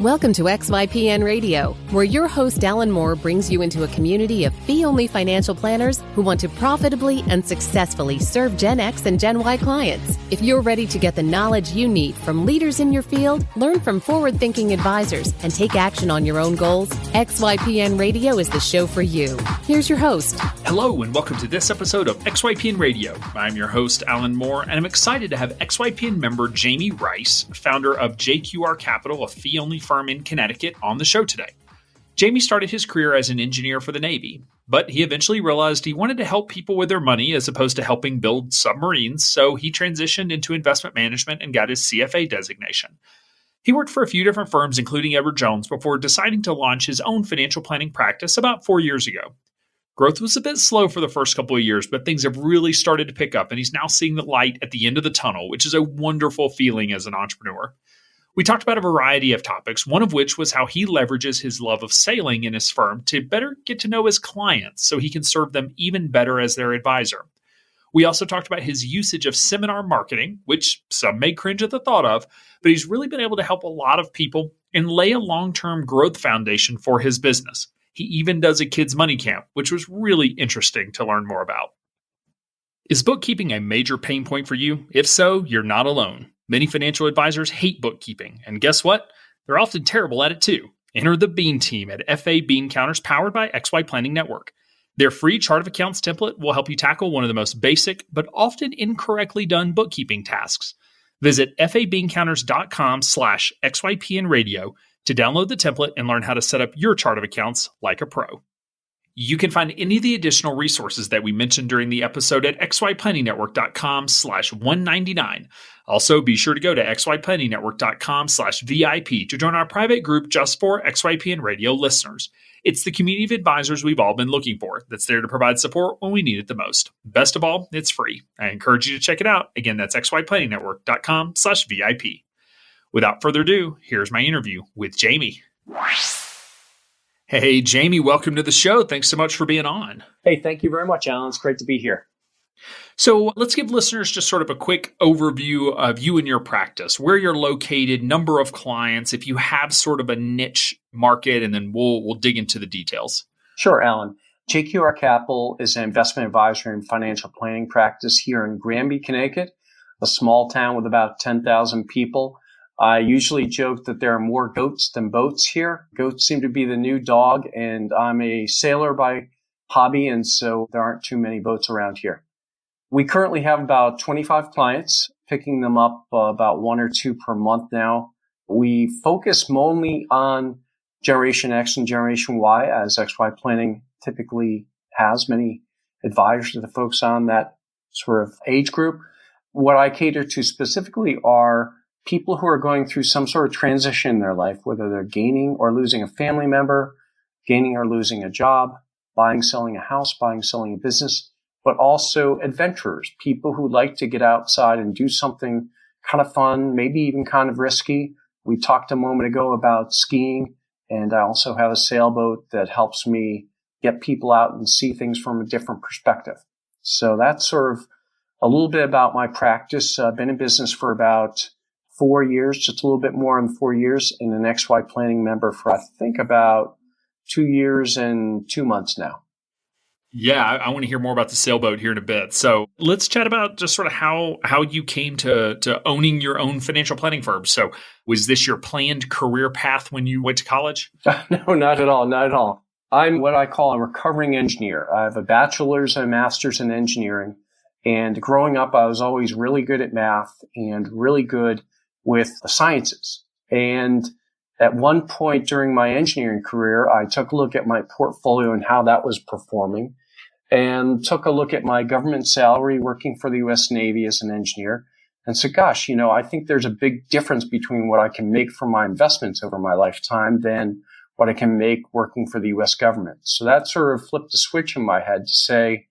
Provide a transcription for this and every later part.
Welcome to XYPN Radio, where your host Alan Moore brings you into a community of fee-only financial planners who want to profitably and successfully serve Gen X and Gen Y clients. If you're ready to get the knowledge you need from leaders in your field, learn from forward-thinking advisors, and take action on your own goals, XYPN Radio is the show for you. Here's your host. Hello, and welcome to this episode of XYPN Radio. I'm your host, Alan Moore, and I'm excited to have XYPN member Jamie Rice, founder of JQR Capital, a fee-only firm in Connecticut, on the show today. Jamie started his career as an engineer for the Navy, but he eventually realized he wanted to help people with their money as opposed to helping build submarines, so he transitioned into investment management and got his CFA designation. He worked for a few different firms, including Edward Jones, before deciding to launch his own financial planning practice about 4 years ago. Growth was a bit slow for the first couple of years, but things have really started to pick up, and he's now seeing the light at the end of the tunnel, which is a wonderful feeling as an entrepreneur. We talked about a variety of topics, one of which was how he leverages his love of sailing in his firm to better get to know his clients so he can serve them even better as their advisor. We also talked about his usage of seminar marketing, which some may cringe at the thought of, but he's really been able to help a lot of people and lay a long-term growth foundation for his business. He even does a kids' money camp, which was really interesting to learn more about. Is bookkeeping a major pain point for you? If so, you're not alone. Many financial advisors hate bookkeeping, and guess what? They're often terrible at it too. Enter the Bean team at FA Bean Counters, powered by XY Planning Network. Their free chart of accounts template will help you tackle one of the most basic but often incorrectly done bookkeeping tasks. Visit fabeancounters.com/XYPN radio to download the template and learn how to set up your chart of accounts like a pro. You can find any of the additional resources that we mentioned during the episode at xyplanningnetwork.com/199. Also, be sure to go to xyplanningnetwork.com/VIP to join our private group just for XYPN radio listeners. It's the community of advisors we've all been looking for that's there to provide support when we need it the most. Best of all, it's free. I encourage you to check it out. Again, that's xyplanningnetwork.com/VIP. Without further ado, here's my interview with Jamie. Hey, Jamie, welcome to the show. Thanks so much for being on. Hey, thank you very much, Alan. It's great to be here. So let's give listeners just sort of a quick overview of you and your practice, where you're located, number of clients, if you have sort of a niche market, and then we'll dig into the details. Sure, Alan. JQR Capital is an investment advisory and financial planning practice here in Granby, Connecticut, a small town with about 10,000 people. I usually joke that there are more goats than boats here. Goats seem to be the new dog, and I'm a sailor by hobby, and so there aren't too many boats around here. We currently have about 25 clients, picking them up about one or two per month now. We focus mainly on Generation X and Generation Y, as XY Planning typically has many advisors that focus on that sort of age group. What I cater to specifically are people who are going through some sort of transition in their life, whether they're gaining or losing a family member, gaining or losing a job, buying, selling a house, buying, selling a business, but also adventurers, people who like to get outside and do something kind of fun, maybe even kind of risky. We talked a moment ago about skiing, and I also have a sailboat that helps me get people out and see things from a different perspective. So that's sort of a little bit about my practice. I've been in business for about 4 years, just a little bit more than 4 years, and an XY Planning member for, I think, about 2 years and 2 months now. Yeah, I want to hear more about the sailboat here in a bit. So let's chat about just sort of how you came to owning your own financial planning firm. So was this your planned career path when you went to college? No, not at all. Not at all. I'm what I call a recovering engineer. I have a bachelor's and a master's in engineering. And growing up, I was always really good at math and really good with the sciences. And at one point during my engineering career, I took a look at my portfolio and how that was performing, and took a look at my government salary working for the U.S. Navy as an engineer, and said, gosh, I think there's a big difference between what I can make from my investments over my lifetime than what I can make working for the U.S. government. So that sort of flipped a switch in my head to say,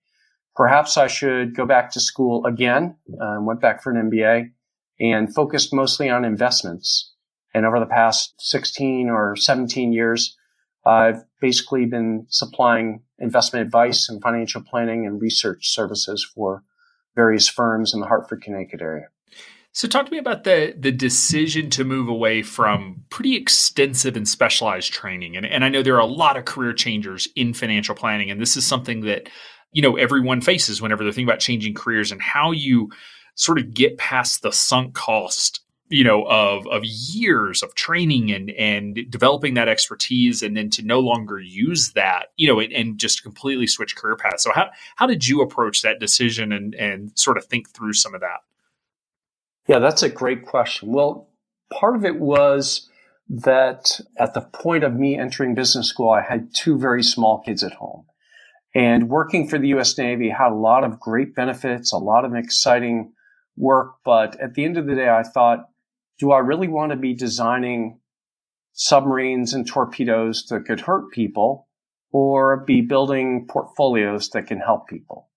perhaps I should go back to school again. Went back for an MBA and focused mostly on investments. And over the past 16 or 17 years, I've basically been supplying investment advice and financial planning and research services for various firms in the Hartford, Connecticut area. So talk to me about the decision to move away from pretty extensive and specialized training. And I know there are a lot of career changers in financial planning, and this is something that, everyone faces whenever they're thinking about changing careers, and how you sort of get past the sunk cost, of years of training and developing that expertise, and then to no longer use that, and just completely switch career paths. So how did you approach that decision and sort of think through some of that? Yeah, that's a great question. Well, part of it was that at the point of me entering business school, I had two very small kids at home. And working for the U.S. Navy had a lot of great benefits, a lot of exciting work. But at the end of the day, I thought, do I really want to be designing submarines and torpedoes that could hurt people, or be building portfolios that can help people?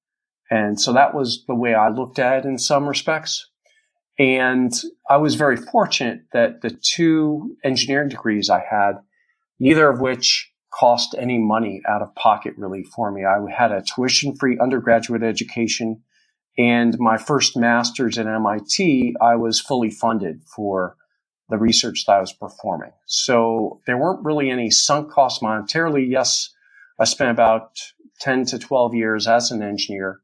And so that was the way I looked at it in some respects. And I was very fortunate that the two engineering degrees I had, neither of which cost any money out of pocket really for me. I had a tuition-free undergraduate education, and my first master's at MIT, I was fully funded for the research that I was performing. So there weren't really any sunk costs monetarily. Yes, I spent about 10 to 12 years as an engineer,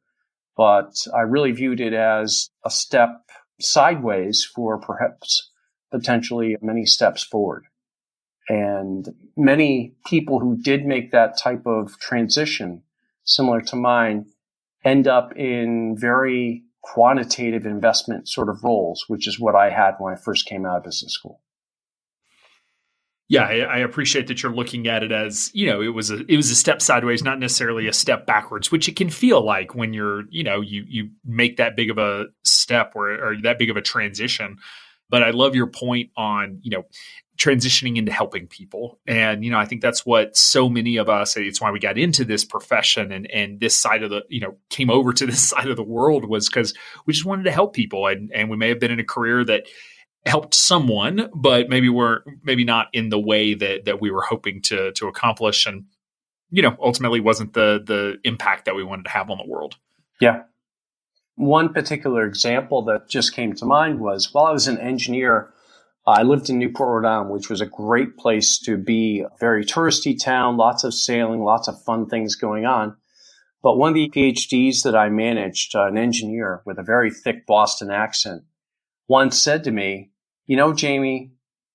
but I really viewed it as a step sideways for perhaps potentially many steps forward. And many people who did make that type of transition, similar to mine, end up in very quantitative investment sort of roles, which is what I had when I first came out of business school. Yeah, I appreciate that you're looking at it as, it was a step sideways, not necessarily a step backwards, which it can feel like when you're, you make that big of a step or that big of a transition. But I love your point on, transitioning into helping people. And, I think that's what so many of us, it's why we got into this profession and this side of the, came over to this side of the world, was because we just wanted to help people. And we may have been in a career that helped someone, but maybe not in the way that we were hoping to accomplish. And, ultimately wasn't the impact that we wanted to have on the world. Yeah. One particular example that just came to mind was while I was an engineer, I lived in Newport, Rhode Island, which was a great place to be, a very touristy town, lots of sailing, lots of fun things going on. But one of the PhDs that I managed, an engineer with a very thick Boston accent, once said to me, Jamie,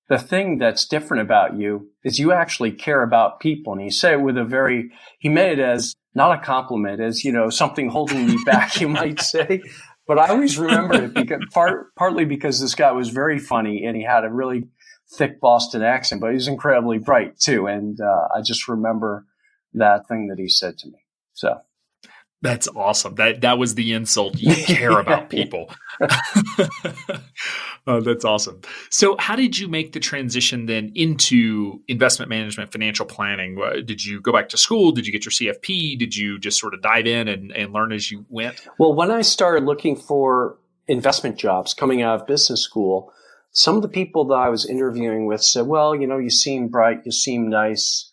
the thing that's different about you is you actually care about people. And he said it he meant it as not a compliment, as, something holding me back, you might say. But I always remember it because partly because this guy was very funny and he had a really thick Boston accent, but he was incredibly bright too. And I just remember that thing that he said to me. So that's awesome. That was the insult. You care about people. Oh, that's awesome. So how did you make the transition then into investment management, financial planning? Did you go back to school? Did you get your CFP? Did you just sort of dive in and learn as you went? Well, when I started looking for investment jobs coming out of business school, some of the people that I was interviewing with said, well, you seem bright, you seem nice,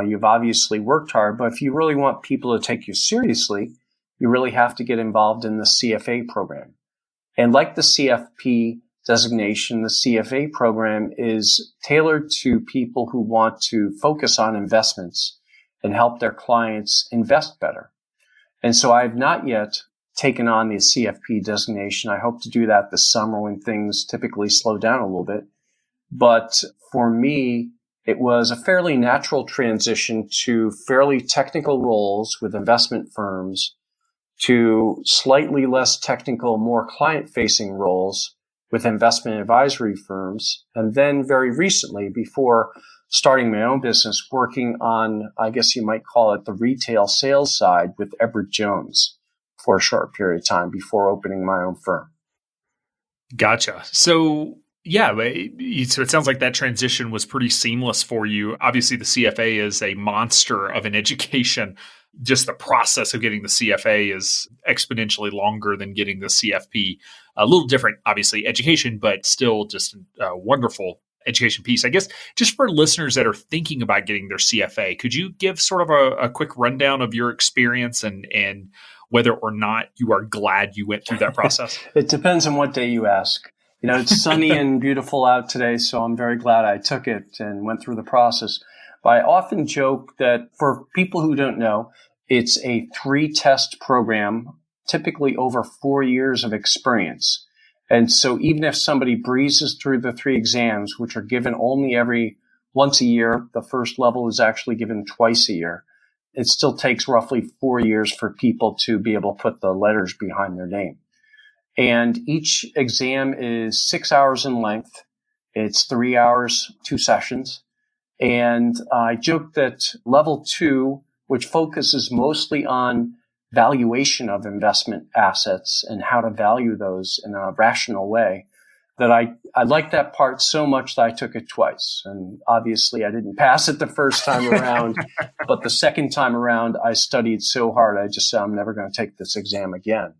you've obviously worked hard, but if you really want people to take you seriously, you really have to get involved in the CFA program. And like the CFP designation, the CFA program is tailored to people who want to focus on investments and help their clients invest better. And so I have not yet taken on the CFP designation. I hope to do that this summer when things typically slow down a little bit. But for me, it was a fairly natural transition to fairly technical roles with investment firms to slightly less technical, more client-facing roles with investment advisory firms. And then very recently, before starting my own business, working on, I guess you might call it the retail sales side with Edward Jones for a short period of time before opening my own firm. Gotcha. So yeah, so it sounds like that transition was pretty seamless for you. Obviously, the CFA is a monster of an education. Just the process of getting the CFA is exponentially longer than getting the CFP. A little different, obviously, education, but still just a wonderful education piece. I guess just for listeners that are thinking about getting their CFA, could you give sort of a quick rundown of your experience and whether or not you are glad you went through that process? It depends on what day you ask. It's sunny and beautiful out today, so I'm very glad I took it and went through the process. But I often joke that for people who don't know, it's a 3-test program, typically over 4 years of experience. And so even if somebody breezes through the 3 exams, which are given only once a year, the first level is actually given twice a year. It still takes roughly 4 years for people to be able to put the letters behind their name. And each exam is 6 hours in length. It's 3 hours, 2 sessions. And I joke that level 2, which focuses mostly on valuation of investment assets and how to value those in a rational way, that I liked that part so much that I took it twice. And obviously I didn't pass it the first time around, but the second time around I studied so hard, I just said, I'm never going to take this exam again.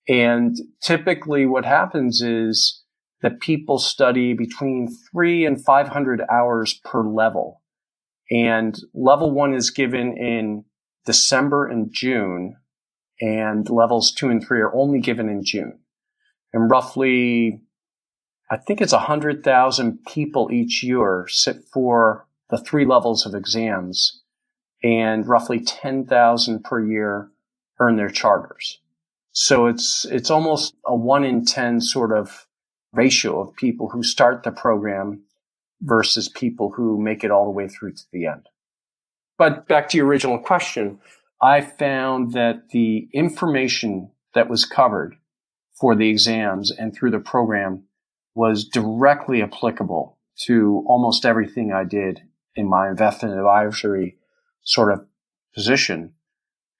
And typically what happens is that people study between 300 and 500 hours per level. And level 1 is given in December and June, and levels 2 and 3 are only given in June. And roughly, I think it's 100,000 people each year sit for the 3 levels of exams, and roughly 10,000 per year earn their charters. So it's almost a 1 in 10 sort of ratio of people who start the program versus people who make it all the way through to the end. But back to your original question, I found that the information that was covered for the exams and through the program was directly applicable to almost everything I did in my investment advisory sort of position.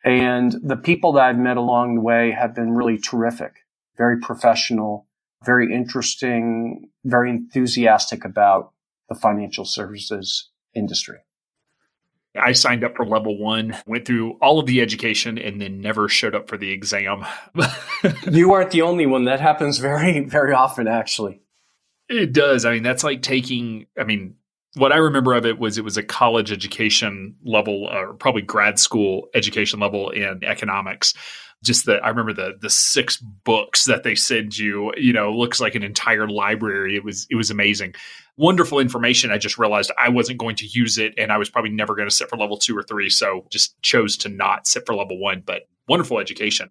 And the people that I've met along the way have been really terrific, very professional, very interesting, very enthusiastic about the financial services industry. I signed up for level 1, went through all of the education, and then never showed up for the exam. You aren't the only one. That happens very, very often, actually. It does. That's like what I remember of it was a college education level, or probably grad school education level in economics. I remember the 6 books that they send you, looks like an entire library. It was amazing. Wonderful information. I just realized I wasn't going to use it, and I was probably never going to sit for level 2 or 3. So just chose to not sit for level 1, but wonderful education.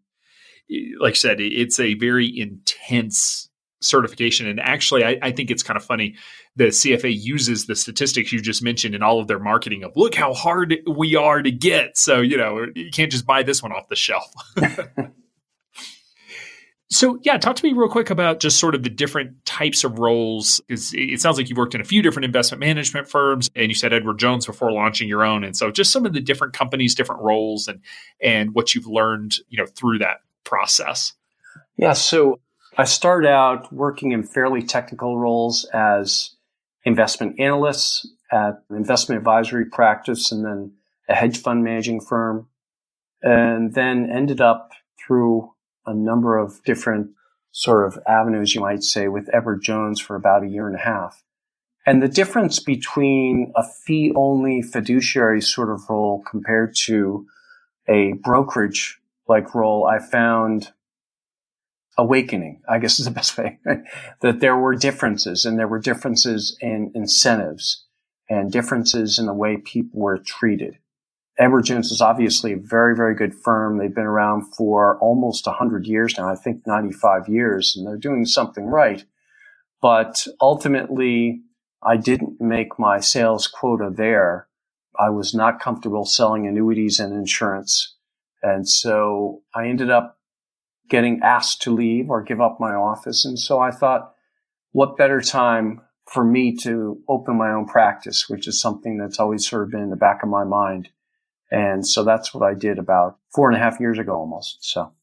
Like I said, it's a very intense certification. And actually, I think it's kind of funny. The CFA uses the statistics you just mentioned in all of their marketing of look how hard we are to get. So, you can't just buy this one off the shelf. So, yeah, talk to me real quick about just sort of the different types of roles, because it sounds like you've worked in a few different investment management firms, and you said Edward Jones before launching your own. And so just some of the different companies, different roles, and what you've learned, through that process. Yeah, so I started out working in fairly technical roles as investment analysts at an investment advisory practice and then a hedge fund managing firm, and then ended up through a number of different sort of avenues, you might say, with Edward Jones for about 1.5 years. And the difference between a fee-only fiduciary sort of role compared to a brokerage-like role, I found awakening, I guess is the best way, that there were differences, and there were differences in incentives and differences in the way people were treated. Edward Jones is obviously a very, very good firm. They've been around for almost 100 years now, I think 95 years, and they're doing something right. But ultimately, I didn't make my sales quota there. I was not comfortable selling annuities and insurance. And so I ended up getting asked to leave or give up my office. And so I thought, what better time for me to open my own practice, which is something that's always sort of been in the back of my mind. And so that's what I did about 4.5 years ago almost. So.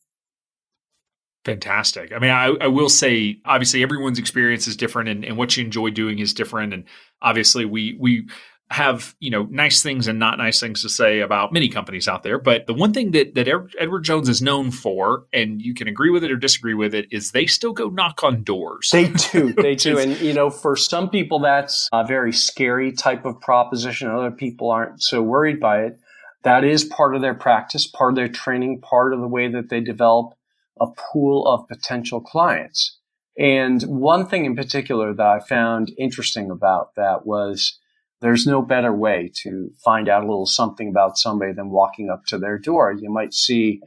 Fantastic. I will say, obviously, everyone's experience is different, and what you enjoy doing is different. And obviously, we have, nice things and not nice things to say about many companies out there. But the one thing that Edward Jones is known for, and you can agree with it or disagree with it, is they still go knock on doors. They do. They do. And, for some people, that's a very scary type of proposition. Other people aren't so worried by it. That is part of their practice, part of their training, part of the way that they develop a pool of potential clients. And one thing in particular that I found interesting about that was there's no better way to find out a little something about somebody than walking up to their door. You might see,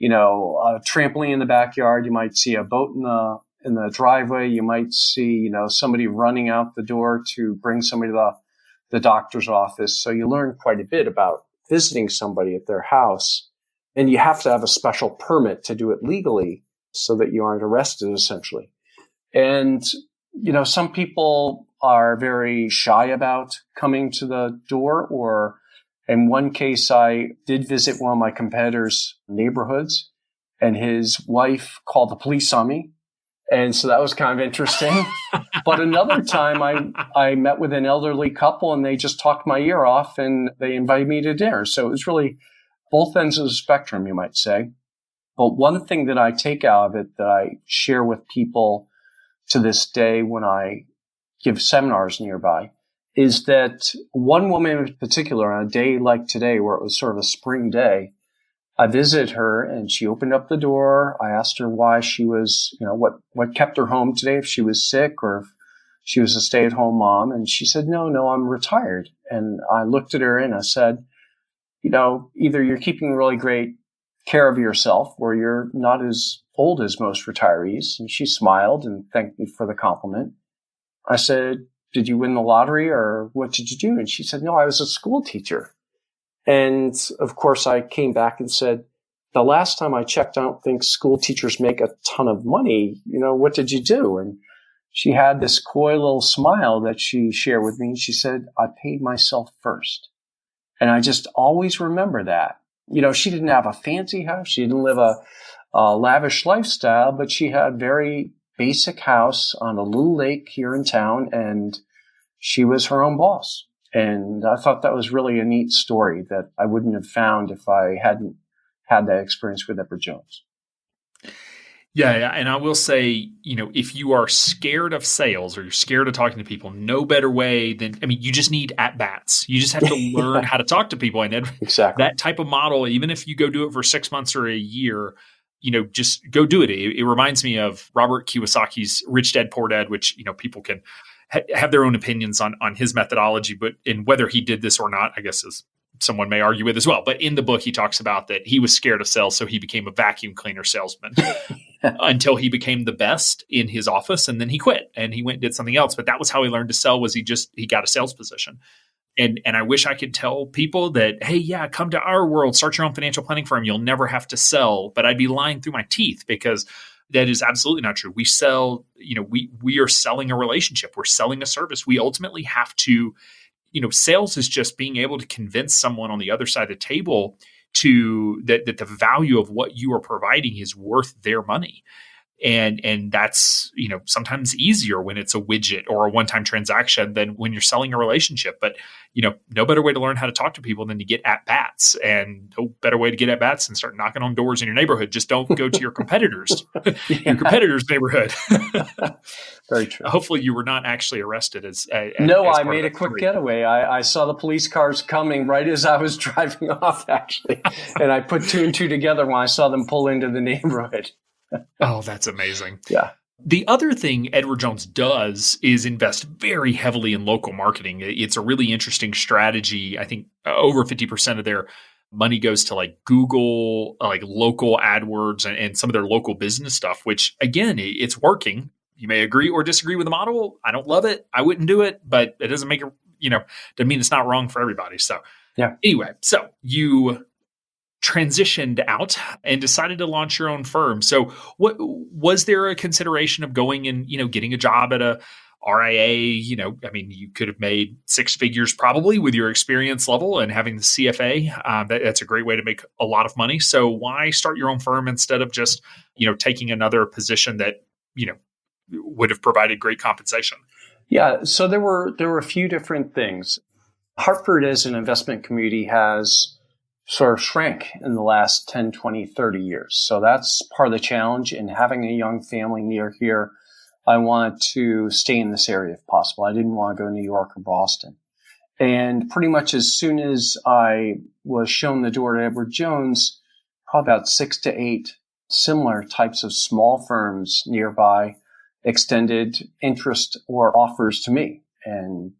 a trampoline in the backyard. You might see a boat in the driveway. You might see, somebody running out the door to bring somebody to the doctor's office. So you learn quite a bit about visiting somebody at their house. And you have to have a special permit to do it legally so that you aren't arrested, essentially. And, some people are very shy about coming to the door, or in one case, I did visit one of my competitors' neighborhoods, and his wife called the police on me. And so that was kind of interesting. But another time I met with an elderly couple and they just talked my ear off and they invited me to dinner. So it was really both ends of the spectrum, you might say. But one thing that I take out of it that I share with people to this day when I give seminars nearby is that one woman in particular, on a day like today where it was sort of a spring day, I visited her and she opened up the door. I asked her why she was, what kept her home today, if she was sick or if she was a stay-at-home mom. And she said, no, I'm retired. And I looked at her and I said, either you're keeping really great care of yourself or you're not as old as most retirees. And she smiled and thanked me for the compliment. I said, did you win the lottery or what did you do? And she said, no, I was a school teacher. And of course, I came back and said, the last time I checked, I don't think school teachers make a ton of money. What did you do? And she had this coy little smile that she shared with me. She said, I paid myself first. And I just always remember that. She didn't have a fancy house. She didn't live a lavish lifestyle, but she had a very basic house on a little lake here in town, and she was her own boss. And I thought that was really a neat story that I wouldn't have found if I hadn't had that experience with Edward Jones. Yeah. And I will say, if you are scared of sales or you're scared of talking to people, no better way than, you just need at-bats. You just have to learn how to talk to people. And exactly that type of model, even if you go do it for 6 months or a year, just go do it. It reminds me of Robert Kiyosaki's Rich Dad, Poor Dad, which, people can have their own opinions on his methodology, but in whether he did this or not, I guess is someone may argue with as well. But in the book, he talks about that he was scared of sales, so he became a vacuum cleaner salesman until he became the best in his office, and then he quit and he went and did something else. But that was how he learned to sell. Was he got a sales position. And I wish I could tell people that, hey, yeah, come to our world, start your own financial planning firm. You'll never have to sell. But I'd be lying through my teeth because that is absolutely not true. We sell, we are selling a relationship. We're selling a service. We ultimately have to, sales is just being able to convince someone on the other side of the table that the value of what you are providing is worth their money. And that's, sometimes easier when it's a widget or a one-time transaction than when you're selling a relationship. But, no better way to learn how to talk to people than to get at bats, and no better way to get at bats than start knocking on doors in your neighborhood. Just don't go to your competitors, your competitor's neighborhood. Very true. Hopefully you were not actually arrested No, I made a quick getaway. I saw the police cars coming right as I was driving off, actually. And I put two and two together when I saw them pull into the neighborhood. Oh, that's amazing. Yeah. The other thing Edward Jones does is invest very heavily in local marketing. It's a really interesting strategy. I think over 50% of their money goes to like Google, like local AdWords and some of their local business stuff, which again, it's working. You may agree or disagree with the model. I don't love it. I wouldn't do it, but it doesn't make it, doesn't mean it's not wrong for everybody. So yeah. Anyway, so you transitioned out and decided to launch your own firm. So what was there a consideration of going and, getting a job at a RIA? You could have made six figures probably with your experience level and having the CFA. That's a great way to make a lot of money. So why start your own firm instead of just, taking another position that, would have provided great compensation? Yeah. So there were a few different things. Hartford as an investment community has sort of shrank in the last 10, 20, 30 years. So that's part of the challenge. And having a young family near here, I wanted to stay in this area if possible. I didn't want to go to New York or Boston. And pretty much as soon as I was shown the door to Edward Jones, probably about 6 to 8 similar types of small firms nearby extended interest or offers to me. And,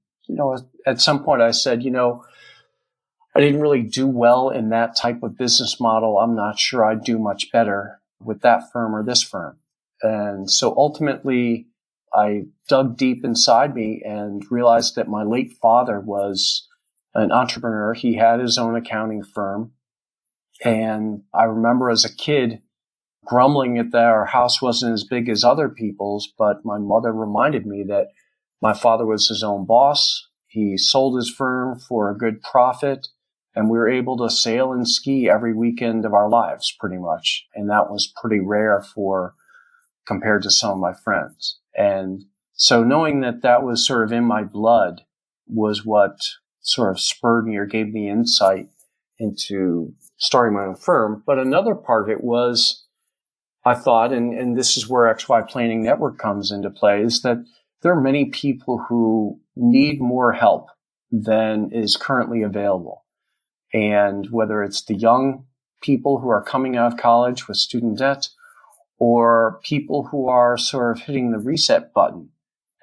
at some point I said, I didn't really do well in that type of business model. I'm not sure I'd do much better with that firm or this firm. And so ultimately, I dug deep inside me and realized that my late father was an entrepreneur. He had his own accounting firm. And I remember as a kid grumbling at that our house wasn't as big as other people's, but my mother reminded me that my father was his own boss. He sold his firm for a good profit, and we were able to sail and ski every weekend of our lives pretty much. And that was pretty rare compared to some of my friends. And so knowing that that was sort of in my blood was what sort of spurred me or gave me insight into starting my own firm. But another part of it was, I thought, and this is where XY Planning Network comes into play, is that there are many people who need more help than is currently available. And whether it's the young people who are coming out of college with student debt, or people who are sort of hitting the reset button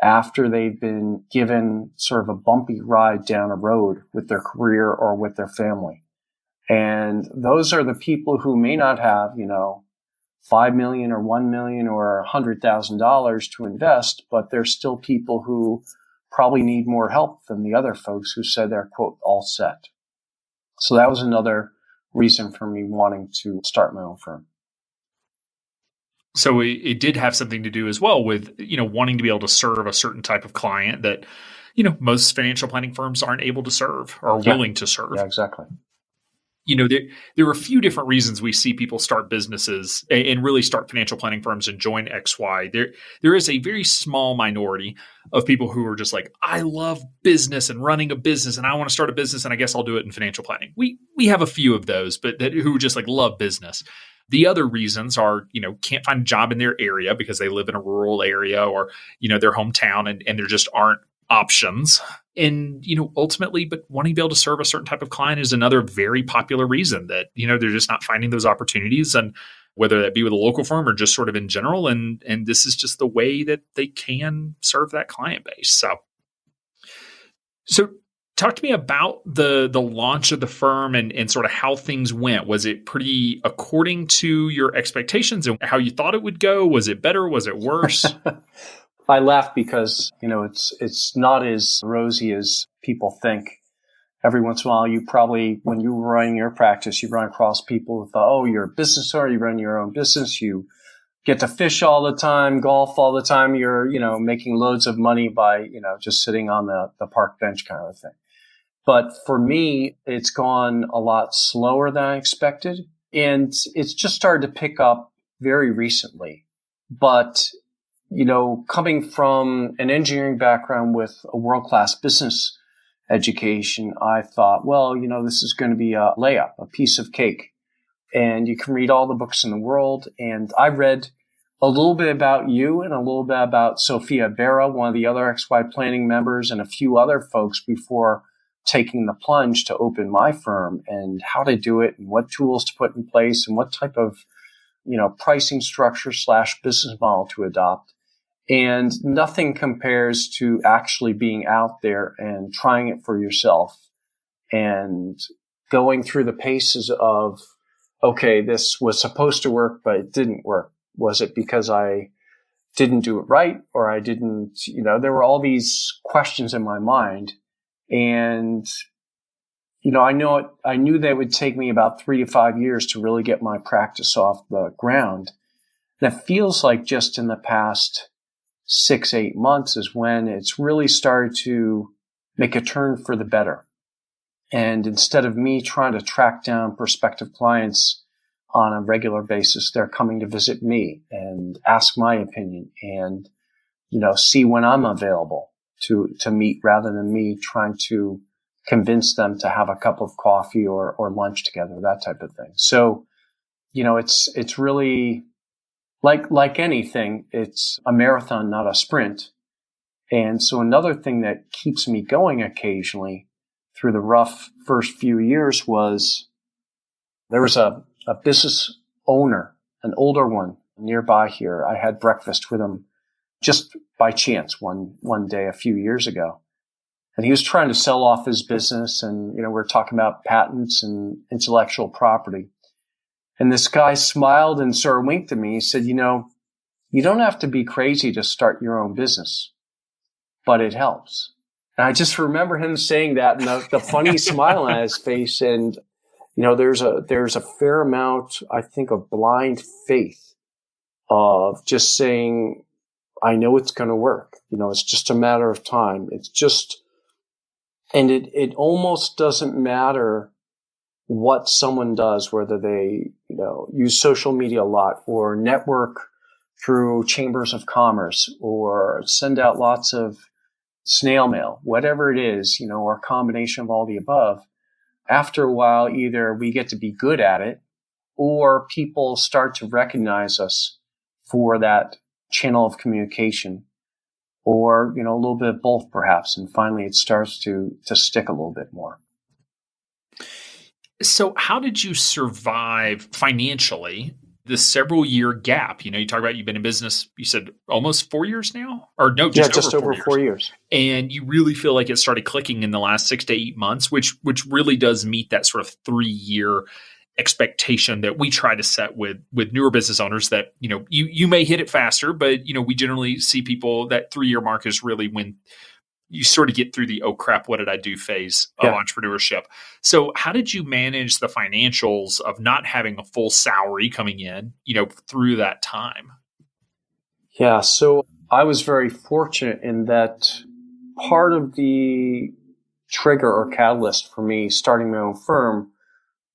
after they've been given sort of a bumpy ride down a road with their career or with their family. And those are the people who may not have, $5 million or $1 million or $100,000 to invest, but they're still people who probably need more help than the other folks who said they're, quote, all set. So that was another reason for me wanting to start my own firm. So it did have something to do as well with, wanting to be able to serve a certain type of client that, most financial planning firms aren't able to serve or are willing to serve. Yeah, exactly. There are a few different reasons we see people start businesses and really start financial planning firms and join XY. There is a very small minority of people who are just like, I love business and running a business and I want to start a business and I guess I'll do it in financial planning. We have a few of those, but who just like love business. The other reasons are, can't find a job in their area because they live in a rural area or, their hometown and there just aren't options. And, ultimately, but wanting to be able to serve a certain type of client is another very popular reason that, they're just not finding those opportunities. And whether that be with a local firm or just sort of in general. And this is just the way that they can serve that client base. So talk to me about the launch of the firm and sort of how things went. Was it pretty according to your expectations and how you thought it would go? Was it better? Was it worse? I laugh because, it's not as rosy as people think. Every once in a while, you probably, when you were running your practice, you run across people who thought, oh, you're a business owner, you run your own business, you get to fish all the time, golf all the time, you're, making loads of money by, just sitting on the park bench kind of thing. But for me, it's gone a lot slower than I expected. And it's just started to pick up very recently. But, coming from an engineering background with a world-class business education, I thought, well, this is going to be a layup, a piece of cake. And you can read all the books in the world. And I read a little bit about you and a little bit about Sophia Berra, one of the other XY Planning members, and a few other folks before taking the plunge to open my firm and how to do it and what tools to put in place and what type of, pricing structure / business model to adopt. And nothing compares to actually being out there and trying it for yourself and going through the paces of, okay, this was supposed to work, but it didn't work. Was it because I didn't do it right? Or I didn't, there were all these questions in my mind. And, I knew that it would take me about 3 to 5 years to really get my practice off the ground. And it feels like just in the past 6-8 months is when it's really started to make a turn for the better. And instead of me trying to track down prospective clients on a regular basis, they're coming to visit me and ask my opinion and, see when I'm available to meet rather than me trying to convince them to have a cup of coffee or lunch together, that type of thing. So, it's really like anything, it's a marathon, not a sprint. And so another thing that keeps me going occasionally through the rough first few years was there was a business owner, an older one nearby here. I had breakfast with him just by chance one day a few years ago. And he was trying to sell off his business, and we're talking about patents and intellectual property. And this guy smiled and sort of winked at me. He said, you don't have to be crazy to start your own business, but it helps. And I just remember him saying that, and the funny smile on his face. And there's a fair amount, I think, of blind faith of just saying, I know it's going to work. It's just a matter of time. And it almost doesn't matter what someone does, whether they, use social media a lot or network through chambers of commerce or send out lots of snail mail, whatever it is, or a combination of all the above. After a while, either we get to be good at it or people start to recognize us for that channel of communication, or, a little bit of both perhaps. And finally it starts to stick a little bit more. So how did you survive financially this several year gap? You talk about you've been in business, you said almost 4 years now, or no, just over 4 years. And you really feel like it started clicking in the last 6 to 8 months, which really does meet that sort of 3-year expectation that we try to set with newer business owners, that, you may hit it faster, but, we generally see people that 3-year mark is really when you sort of get through the, oh crap, what did I do phase of entrepreneurship. So how did you manage the financials of not having a full salary coming in, through that time? Yeah. So I was very fortunate in that part of the trigger or catalyst for me starting my own firm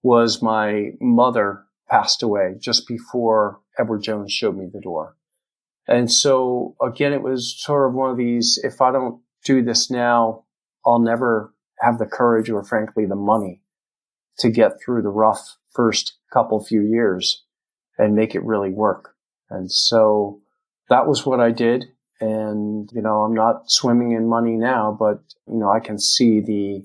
was my mother passed away just before Edward Jones showed me the door. And so again, it was sort of one of these, if I don't do this now, I'll never have the courage or frankly the money to get through the rough first few years and make it really work. And so that was what I did. And, I'm not swimming in money now, but, I can see the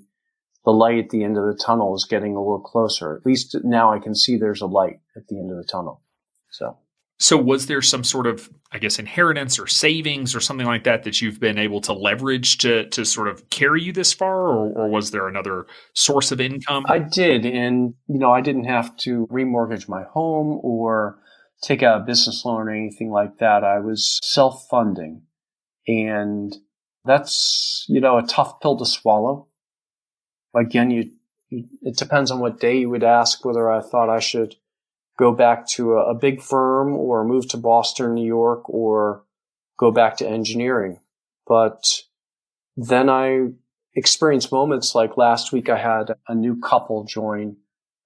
light at the end of the tunnel is getting a little closer. At least now I can see there's a light at the end of the tunnel. So was there some sort of, I guess, inheritance or savings or something like that you've been able to leverage to sort of carry you this far, or was there another source of income? I did. And, I didn't have to remortgage my home or take out a business loan or anything like that. I was self-funding. And that's, a tough pill to swallow. Again, it depends on what day you would ask whether I thought I should go back to a big firm or move to Boston, New York, or go back to engineering. But then I experienced moments like last week. I had a new couple join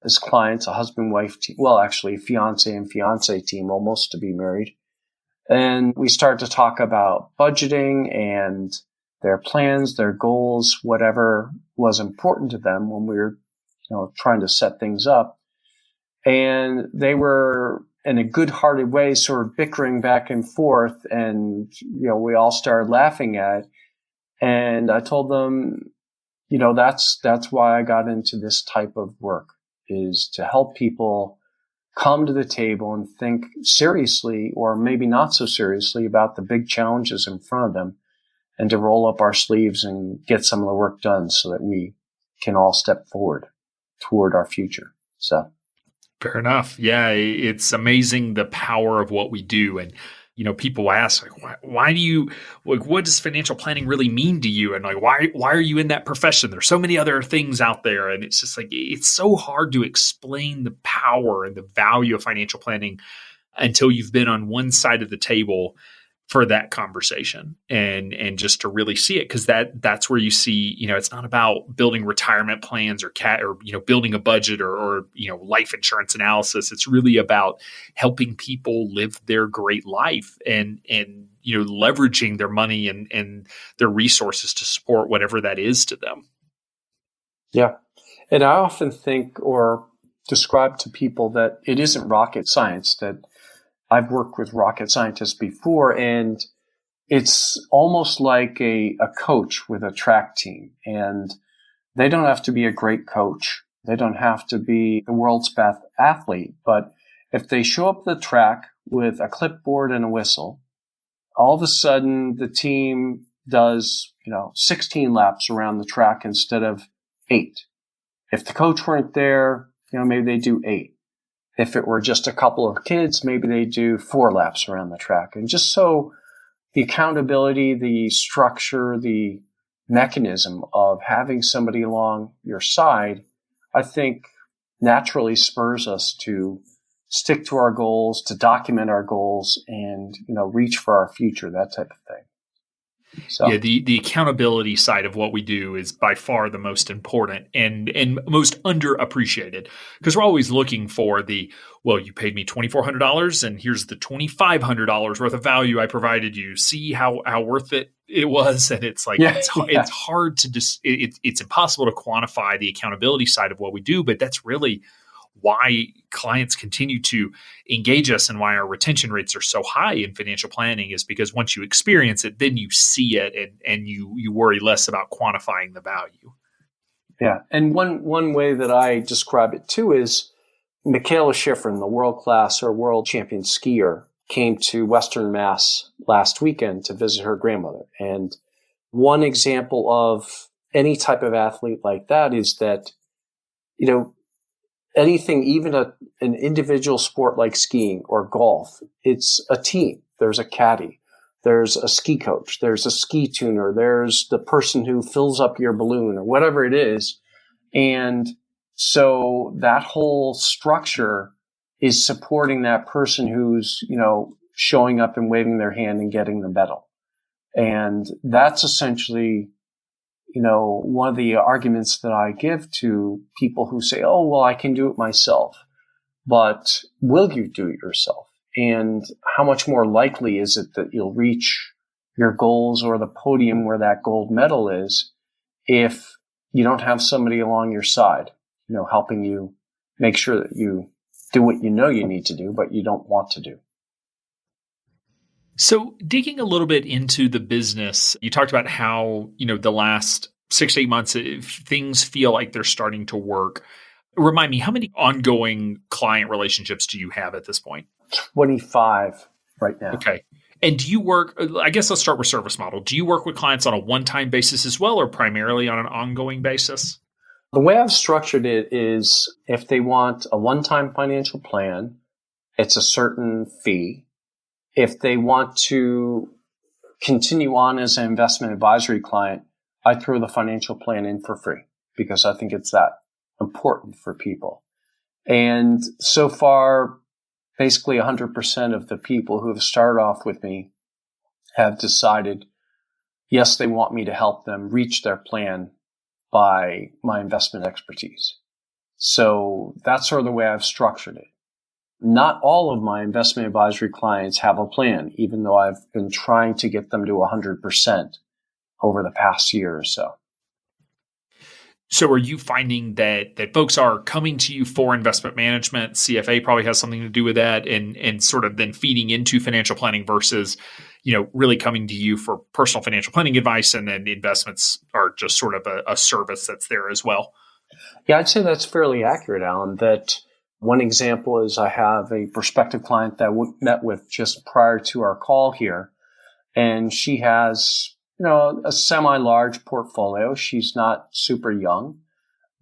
as clients, a husband-wife team. Well, actually, fiance and fiance team, almost to be married. And we started to talk about budgeting and their plans, their goals, whatever was important to them when we were, trying to set things up. And they were, in a good-hearted way, sort of bickering back and forth. And, we all started laughing at it. And I told them, that's why I got into this type of work, is to help people come to the table and think seriously, or maybe not so seriously, about the big challenges in front of them, and to roll up our sleeves and get some of the work done so that we can all step forward toward our future. So. Fair enough. Yeah, it's amazing the power of what we do. And, people ask, why do you, what does financial planning really mean to you? And why are you in that profession? There's so many other things out there. And it's just it's so hard to explain the power and the value of financial planning until you've been on one side of the table for that conversation and just to really see it. Cause that's where you see, it's not about building retirement plans or building a budget or life insurance analysis. It's really about helping people live their great life and leveraging their money and their resources to support whatever that is to them. Yeah. And I often think or describe to people that it isn't rocket science, that I've worked with rocket scientists before, and it's almost like a coach with a track team. And they don't have to be a great coach. They don't have to be the world's best athlete. But if they show up the track with a clipboard and a whistle, all of a sudden the team does, 16 laps around the track instead of 8. If the coach weren't there, maybe they do 8. If it were just a couple of kids, maybe they do 4 laps around the track. And just so the accountability, the structure, the mechanism of having somebody along your side, I think naturally spurs us to stick to our goals, to document our goals, and, reach for our future, that type of thing. So. Yeah, the accountability side of what we do is by far the most important and most underappreciated, because we're always looking for you paid me $2,400 and here's the $2,500 worth of value I provided you. See how worth it was. And it's like, it's hard to it's impossible to quantify the accountability side of what we do, but that's really why clients continue to engage us and why our retention rates are so high in financial planning is because once you experience it, then you see it and you worry less about quantifying the value. Yeah. And one way that I describe it too is Michaela Schifrin, the world-class or world champion skier, came to Western Mass last weekend to visit her grandmother. And one example of any type of athlete like that is that, anything, even an individual sport like skiing or golf, it's a team. There's a caddy, there's a ski coach, there's a ski tuner, there's the person who fills up your balloon or whatever it is. And so that whole structure is supporting that person who's, showing up and waving their hand and getting the medal. And that's essentially one of the arguments that I give to people who say, oh, well, I can do it myself. But will you do it yourself? And how much more likely is it that you'll reach your goals or the podium where that gold medal is if you don't have somebody along your side, helping you make sure that you do what you need to do, but you don't want to do? So digging a little bit into the business, you talked about how, the last 6 to 8 months, things feel like they're starting to work. Remind me, how many ongoing client relationships do you have at this point? 25 right now. Okay. And do you work, I guess let's start with service model. Do you work with clients on a one-time basis as well, or primarily on an ongoing basis? The way I've structured it is if they want a one-time financial plan, it's a certain fee. If they want to continue on as an investment advisory client, I throw the financial plan in for free because I think it's that important for people. And so far, basically 100% of the people who have started off with me have decided, yes, they want me to help them reach their plan by my investment expertise. So that's sort of the way I've structured it. Not all of my investment advisory clients have a plan, even though I've been trying to get them to 100% over the past year or so. So are you finding that folks are coming to you for investment management? CFA probably has something to do with that and sort of then feeding into financial planning versus, really coming to you for personal financial planning advice, and then the investments are just sort of a service that's there as well? Yeah, I'd say that's fairly accurate, Alan. That one example is I have a prospective client that we met with just prior to our call here, and she has a semi-large portfolio. She's not super young,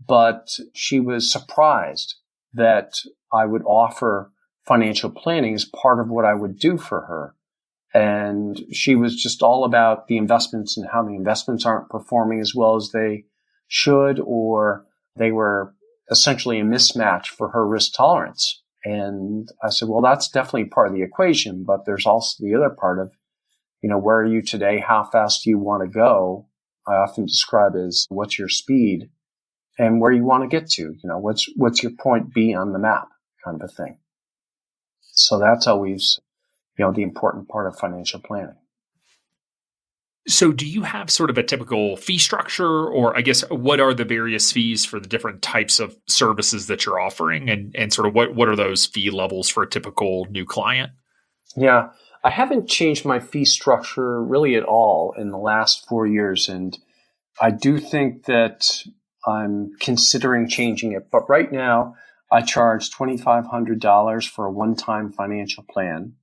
but she was surprised that I would offer financial planning as part of what I would do for her. And she was just all about the investments and how the investments aren't performing as well as they should, or they were essentially a mismatch for her risk tolerance. And I said, well, that's definitely part of the equation, but there's also the other part of, where are you today? How fast do you want to go? I often describe it as what's your speed and where you want to get to, what's your point B on the map kind of a thing. So that's always, the important part of financial planning. So do you have sort of a typical fee structure, or I guess what are the various fees for the different types of services that you're offering, and sort of what are those fee levels for a typical new client? Yeah. I haven't changed my fee structure really at all in the last 4 years, and I do think that I'm considering changing it. But right now, I charge $2,500 for a one-time financial plan.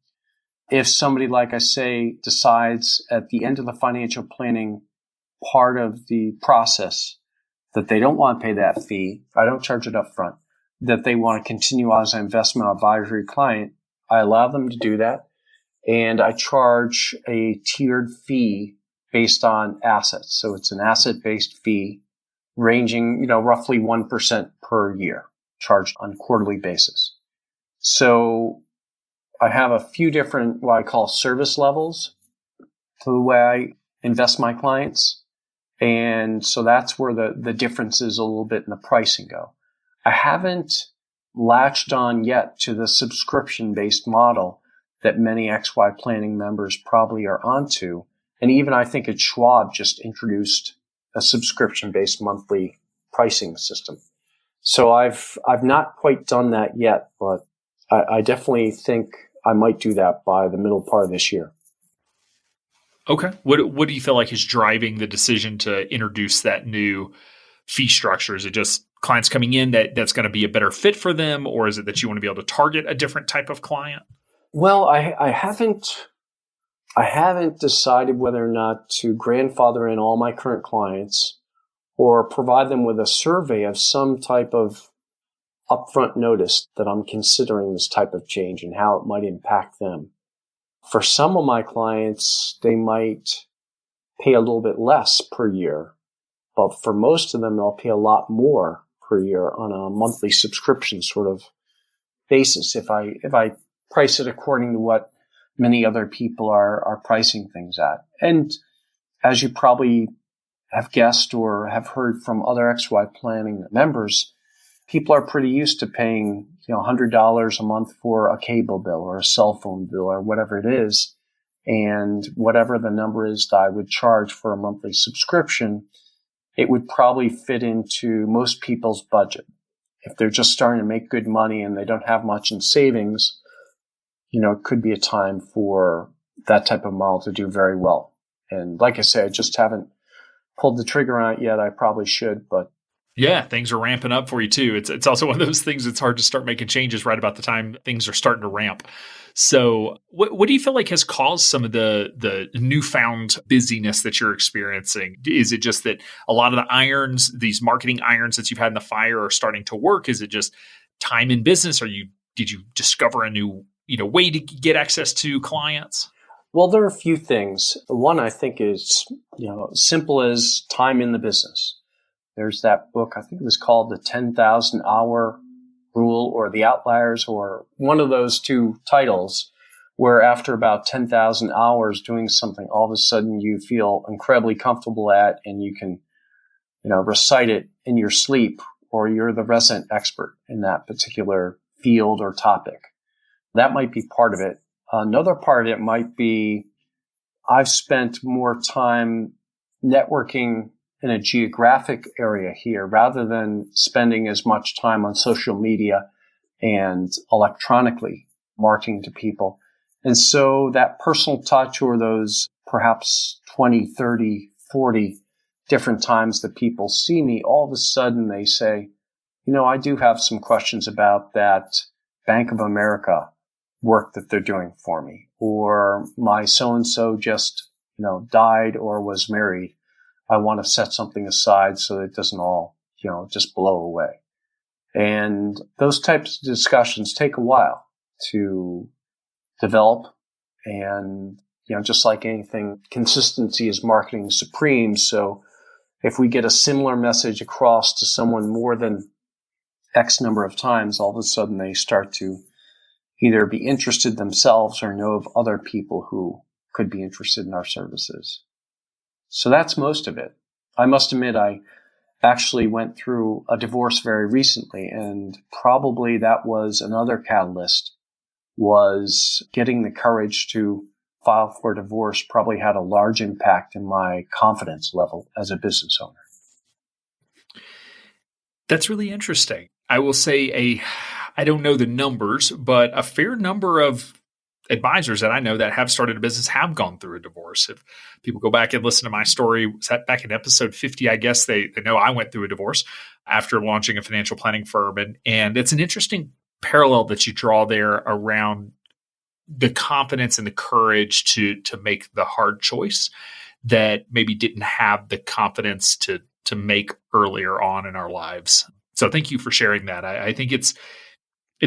If somebody, like I say, decides at the end of the financial planning part of the process that they don't want to pay that fee, I don't charge it up front, that they want to continue as an investment advisory client, I allow them to do that. And I charge a tiered fee based on assets. So it's an asset-based fee ranging, roughly 1% per year, charged on a quarterly basis. So I have a few different, what I call service levels to the way I invest my clients. And so that's where the differences a little bit in the pricing go. I haven't latched on yet to the subscription-based model that many XY Planning members probably are onto. And even I think at Schwab just introduced a subscription-based monthly pricing system. So I've not quite done that yet, but I definitely think I might do that by the middle part of this year. Okay. What do you feel like is driving the decision to introduce that new fee structure? Is it just clients coming in that's going to be a better fit for them, or is it that you want to be able to target a different type of client? Well, I haven't decided whether or not to grandfather in all my current clients or provide them with a survey of some type of upfront notice that I'm considering this type of change and how it might impact them. For some of my clients, they might pay a little bit less per year, but for most of them, they'll pay a lot more per year on a monthly subscription sort of basis if I price it according to what many other people are pricing things at. And as you probably have guessed or have heard from other XY Planning members, people are pretty used to paying, $100 a month for a cable bill or a cell phone bill or whatever it is. And whatever the number is that I would charge for a monthly subscription, it would probably fit into most people's budget. If they're just starting to make good money and they don't have much in savings, it could be a time for that type of model to do very well. And like I say, I just haven't pulled the trigger on it yet. I probably should, but yeah, things are ramping up for you too. It's also one of those things it's hard to start making changes right about the time things are starting to ramp. So what do you feel like has caused some of the newfound busyness that you're experiencing? Is it just that a lot of the irons, these marketing irons that you've had in the fire are starting to work? Is it just time in business? Did you discover a new way to get access to clients? Well, there are a few things. One I think is, simple as time in the business. There's that book, I think it was called The 10,000 Hour Rule or The Outliers, or one of those two titles, where after about 10,000 hours doing something, all of a sudden you feel incredibly comfortable at, and you can, recite it in your sleep, or you're the resident expert in that particular field or topic. That might be part of it. Another part of it might be I've spent more time networking in a geographic area here rather than spending as much time on social media and electronically marketing to people. And so that personal touch, or those perhaps 20, 30, 40 different times that people see me, all of a sudden they say, I do have some questions about that Bank of America work that they're doing for me, or my so-and-so just, died or was married. I want to set something aside so that it doesn't all, just blow away. And those types of discussions take a while to develop. And, just like anything, consistency is marketing supreme. So if we get a similar message across to someone more than X number of times, all of a sudden they start to either be interested themselves or know of other people who could be interested in our services. So that's most of it. I must admit, I actually went through a divorce very recently, and probably that was another catalyst, was getting the courage to file for divorce probably had a large impact in my confidence level as a business owner. That's really interesting. I will say I don't know the numbers, but a fair number of advisors that I know that have started a business have gone through a divorce. If people go back and listen to my story, back in episode 50, I guess they know I went through a divorce after launching a financial planning firm. And it's an interesting parallel that you draw there around the confidence and the courage to make the hard choice that maybe didn't have the confidence to make earlier on in our lives. So thank you for sharing that. I think it's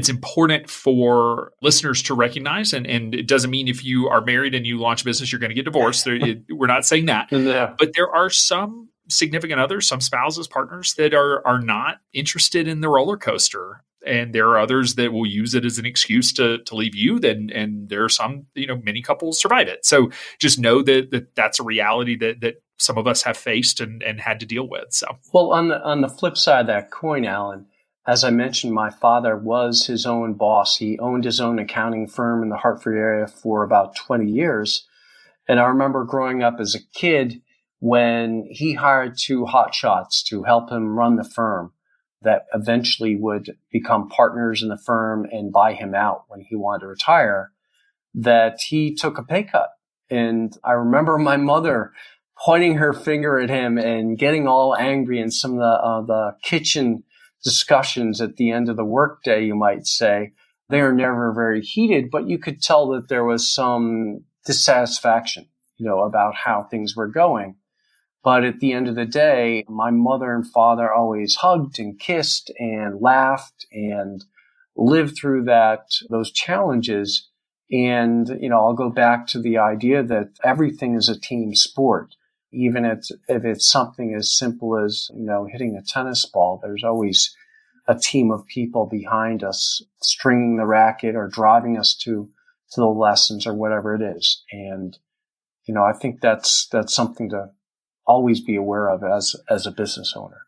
important for listeners to recognize, and it doesn't mean if you are married and you launch a business, you're going to get divorced. We're not saying that. No. But there are some significant others, some spouses, partners that are not interested in the roller coaster. And there are others that will use it as an excuse to leave you. And there are some, many couples survive it. So just know that that's a reality that some of us have faced and had to deal with. So, well, on the flip side of that coin, Alan, as I mentioned, my father was his own boss. He owned his own accounting firm in the Hartford area for about 20 years. And I remember growing up as a kid when he hired two hotshots to help him run the firm that eventually would become partners in the firm and buy him out when he wanted to retire, that he took a pay cut. And I remember my mother pointing her finger at him and getting all angry in some of the kitchen discussions at the end of the workday, you might say. They were never very heated, but you could tell that there was some dissatisfaction, about how things were going. But at the end of the day, my mother and father always hugged and kissed and laughed and lived through those challenges. And, I'll go back to the idea that everything is a team sport. Even if it's something as simple as, hitting a tennis ball, there's always a team of people behind us stringing the racket or driving us to the lessons or whatever it is. And, I think that's something to always be aware of as a business owner.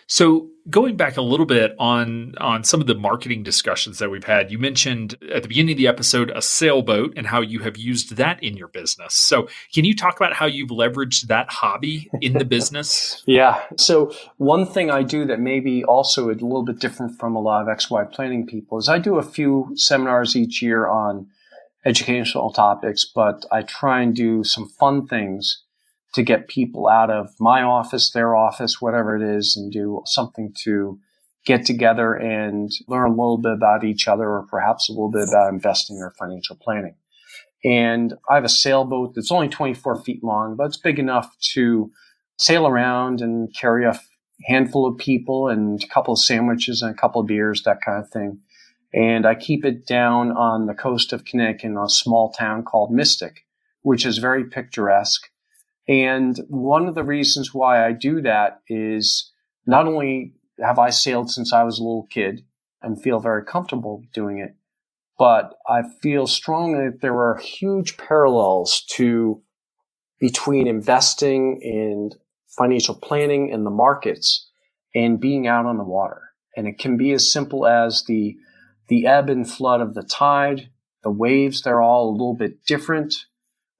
So going back a little bit on some of the marketing discussions that we've had, you mentioned at the beginning of the episode a sailboat and how you have used that in your business. So can you talk about how you've leveraged that hobby in the business? Yeah. So one thing I do that may be also a little bit different from a lot of XY planning people is I do a few seminars each year on educational topics, but I try and do some fun things to get people out of my office, their office, whatever it is, and do something to get together and learn a little bit about each other or perhaps a little bit about investing or financial planning. And I have a sailboat that's only 24 feet long, but it's big enough to sail around and carry a handful of people and a couple of sandwiches and a couple of beers, that kind of thing. And I keep it down on the coast of Connecticut in a small town called Mystic, which is very picturesque. And one of the reasons why I do that is not only have I sailed since I was a little kid and feel very comfortable doing it, but I feel strongly that there are huge parallels between investing and financial planning in the markets and being out on the water. And it can be as simple as the ebb and flood of the tide, the waves, they're all a little bit different,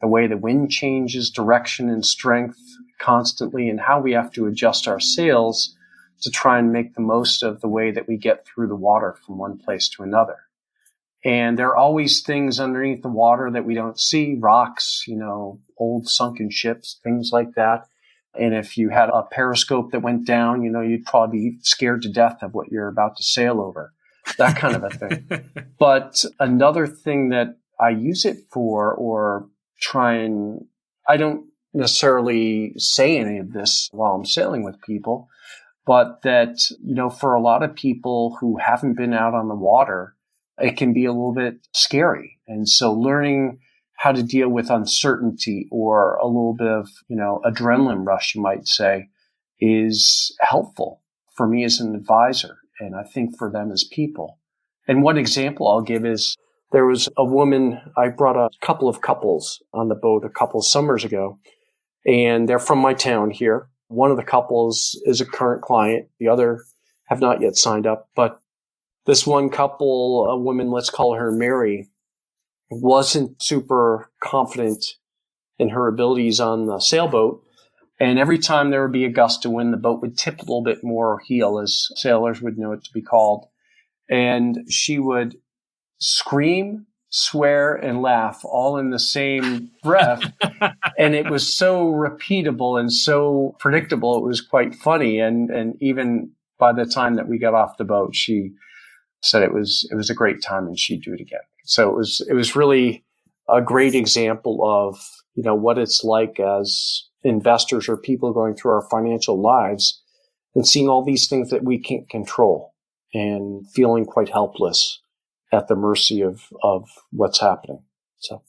the way the wind changes direction and strength constantly, and how we have to adjust our sails to try and make the most of the way that we get through the water from one place to another. And there are always things underneath the water that we don't see, rocks, old sunken ships, things like that. And if you had a periscope that went down, you'd probably be scared to death of what you're about to sail over. That kind of a thing. But another thing that I use it for, or I don't necessarily say any of this while I'm sailing with people, but that, for a lot of people who haven't been out on the water, it can be a little bit scary. And so learning how to deal with uncertainty or a little bit of, adrenaline rush, you might say, is helpful for me as an advisor. And I think for them as people. And one example I'll give is there was a woman, I brought a couple of couples on the boat a couple of summers ago, and they're from my town here. One of the couples is a current client. The other have not yet signed up. But this one couple, a woman, let's call her Mary, wasn't super confident in her abilities on the sailboat. And every time there would be a gust of wind, the boat would tip a little bit more or heel, as sailors would know it to be called. And she would scream, swear, and laugh all in the same breath. And it was so repeatable and so predictable. It was quite funny. And even by the time that we got off the boat, she said it was a great time and she'd do it again. So it was really a great example of, what it's like as investors or people going through our financial lives and seeing all these things that we can't control and feeling quite helpless at the mercy of what's happening. So.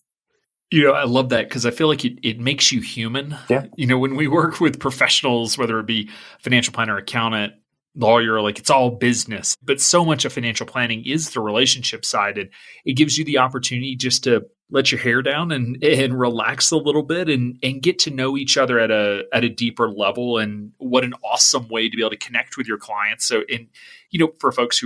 I love that because I feel like it makes you human. Yeah. When we work with professionals, whether it be financial planner, accountant, lawyer, like it's all business, but so much of financial planning is the relationship side. And it gives you the opportunity just to let your hair down and relax a little bit and get to know each other at a deeper level. And what an awesome way to be able to connect with your clients. So, for folks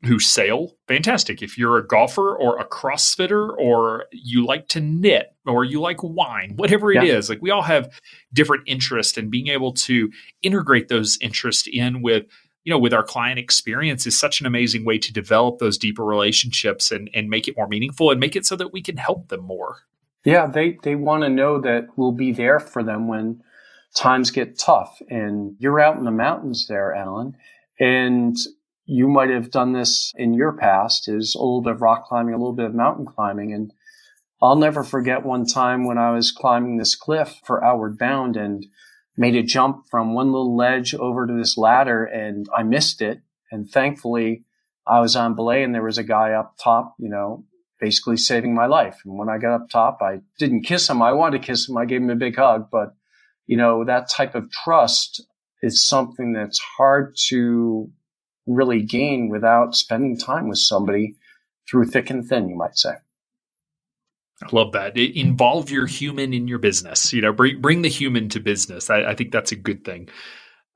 who sail, fantastic. If you're a golfer or a CrossFitter or you like to knit or you like wine, whatever it is, like we all have different interests, and being able to integrate those interests in with our client experience is such an amazing way to develop those deeper relationships and make it more meaningful and make it so that we can help them more. Yeah, they want to know that we'll be there for them when times get tough. And you're out in the mountains there, Alan, and you might have done this in your past, is a little bit of rock climbing, a little bit of mountain climbing. And I'll never forget one time when I was climbing this cliff for Outward Bound and made a jump from one little ledge over to this ladder, and I missed it. And thankfully, I was on belay and there was a guy up top, basically saving my life. And when I got up top, I didn't kiss him. I wanted to kiss him. I gave him a big hug. But, that type of trust is something that's hard to really gain without spending time with somebody through thick and thin, you might say. I love that. Involve your human in your business. Bring the human to business. I think that's a good thing.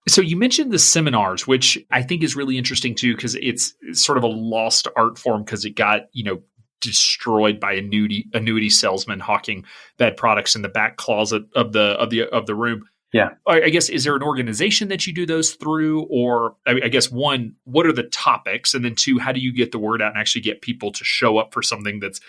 So you mentioned the seminars, which I think is really interesting too, because it's sort of a lost art form because it got, destroyed by annuity salesmen hawking bad products in the back closet of the room. Yeah. I guess, is there an organization that you do those through? Or I guess, one, what are the topics? And then two, how do you get the word out and actually get people to show up for something that's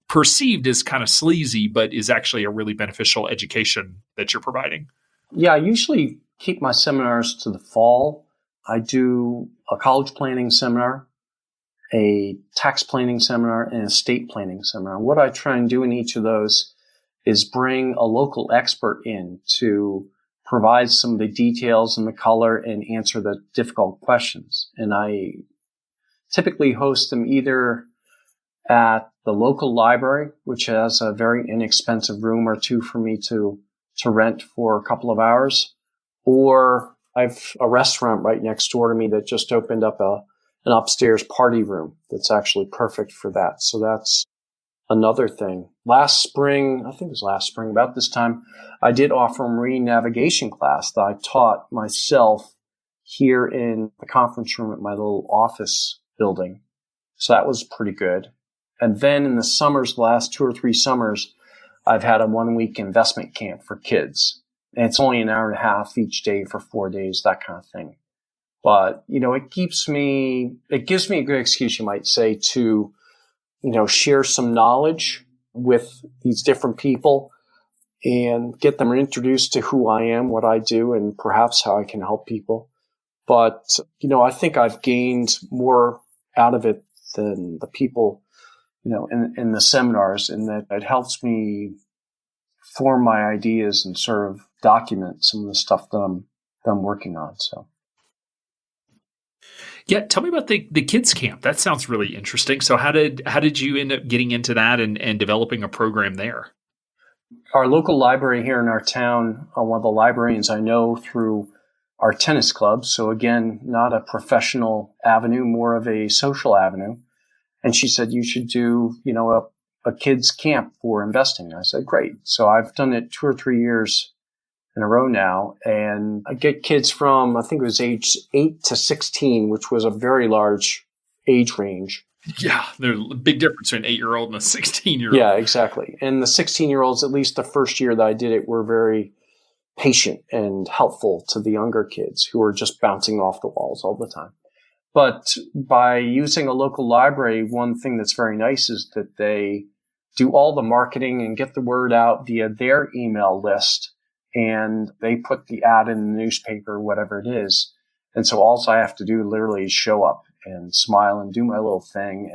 perceived as kind of sleazy, but is actually a really beneficial education that you're providing? Yeah, I usually keep my seminars to the fall. I do a college planning seminar, a tax planning seminar, and an estate planning seminar. What I try and do in each of those is bring a local expert in to provide some of the details and the color and answer the difficult questions. And I typically host them either at the local library, which has a very inexpensive room or two for me to rent for a couple of hours, or I've a restaurant right next door to me that just opened up an upstairs party room that's actually perfect for that. So that's another thing. Last spring, I think it was last spring, about this time, I did offer a marine navigation class that I taught myself here in the conference room at my little office building. So that was pretty good. And then in the summers, the last 2 or 3 summers, I've had a 1-week investment camp for kids. And it's only an hour and a half each day for 4 days, that kind of thing. But, it gives me a good excuse, you might say, to share some knowledge with these different people and get them introduced to who I am, what I do, and perhaps how I can help people. But, I think I've gained more out of it than the people, in the seminars, in that it helps me form my ideas and sort of document some of the stuff that I'm working on. So. Yeah, tell me about the kids camp. That sounds really interesting. So how did you end up getting into that and developing a program there? Our local library here in our town, one of the librarians I know through our tennis club. So again, not a professional avenue, more of a social avenue. And she said, you should do, a kids camp for investing. And I said, great. So I've done it 2 or 3 years in a row now. And I get kids from, I think it was age 8 to 16, which was a very large age range. Yeah, there's a big difference between an 8-year-old and a 16-year-old. Yeah, exactly. And the 16-year-olds, at least the first year that I did it, were very patient and helpful to the younger kids who were just bouncing off the walls all the time. But by using a local library, one thing that's very nice is that they do all the marketing and get the word out via their email list. And they put the ad in the newspaper, whatever it is. And so all I have to do literally is show up and smile and do my little thing.